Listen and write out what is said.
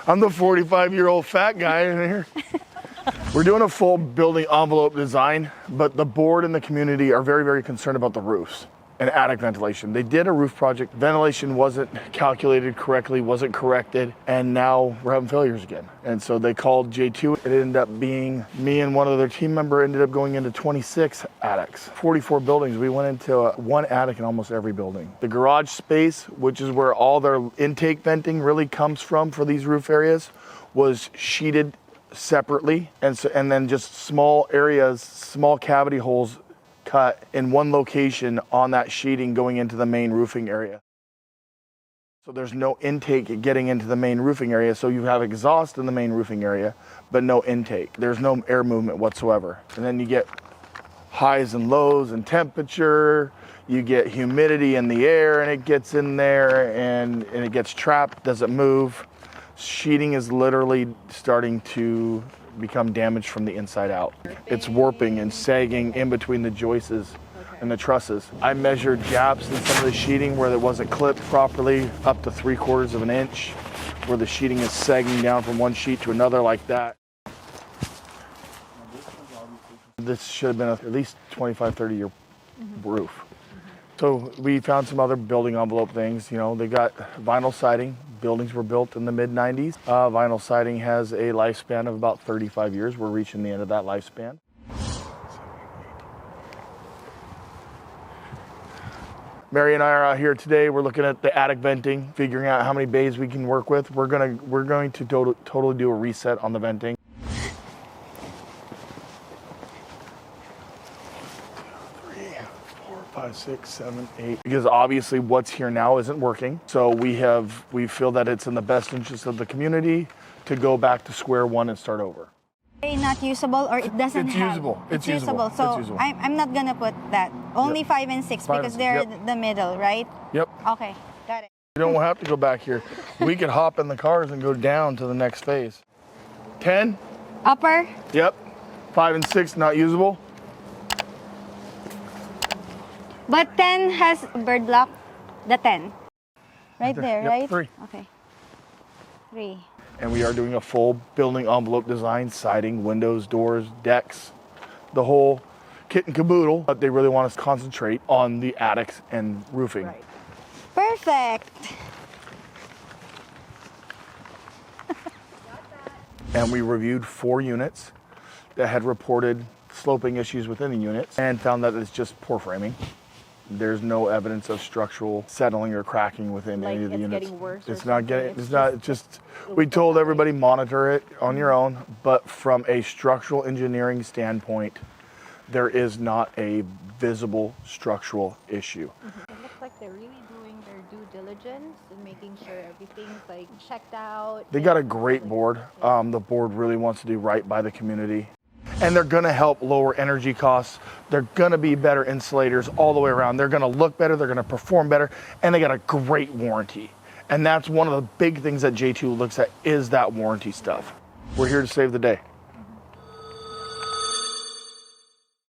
I'm the 45-year-old fat guy in here. We're doing a full building envelope design, but the board and the community are very, very concerned about the roofs and attic ventilation. They did a roof project. Ventilation wasn't calculated correctly, wasn't corrected, and now we're having failures again. And so they called J2. It ended up being me and one other team member ended up going into 26 attics, 44 buildings. We went into one attic in almost every building. The garage space, which is where all their intake venting really comes from for these roof areas, was sheeted separately, and then just small areas, small cavity holes cut in one location on that sheeting going into the main roofing area. So there's no intake getting into the main roofing area, so you have exhaust in the main roofing area, but no intake. There's no air movement whatsoever. And then you get highs and lows in temperature, you get humidity in the air, and it gets in there and it gets trapped, doesn't move. Sheeting is literally starting to become damaged from the inside out. It's warping and sagging in between the joists and the trusses. I measured gaps in some of the sheeting where it wasn't clipped properly, up to 3/4 of an inch, where the sheeting is sagging down from one sheet to another like that. This should have been at least 25, 30-year roof. So we found some other building envelope things. You know, they got vinyl siding. Buildings were built in the mid-90s. Vinyl siding has a lifespan of about 35 years. We're reaching the end of that lifespan. Mary and I are out here today. We're looking at the attic venting, figuring out how many bays we can work with. We're going to totally do a reset on the venting. 5, 6, 7, 8. Because obviously what's here now isn't working. So we feel that it's in the best interest of the community to go back to square one and start over. Not usable, or it doesn't it's have? Usable. It's usable. So it's usable. I'm not gonna put that. Only 5 and 6 because they're the middle, right? Yep. Okay, got it. You don't have to go back here. We could hop in the cars and go down to the next phase. 10? Upper? Yep. 5 and 6 not usable. But 10 has bird block. The 10. Right there, yep, right? 3. Okay. 3. And we are doing a full building envelope design, siding, windows, doors, decks, the whole kit and caboodle. But they really want us to concentrate on the attics and roofing. Right. Perfect. And we reviewed 4 units that had reported sloping issues within the units and found that it's just poor framing. There's no evidence of structural settling or cracking within any of the units. Getting worse. It's not getting, it's not just, we told everybody monitor it on your own, but from a structural engineering standpoint, there is not a visible structural issue. It looks like they're really doing their due diligence and making sure everything's like checked out. They got a great board. The board really wants to do right by the community. And they're gonna help lower energy costs. They're gonna be better insulators all the way around. They're gonna look better, they're gonna perform better, and they got a great warranty. And that's one of the big things that J2 looks at is that warranty stuff. We're here to save the day.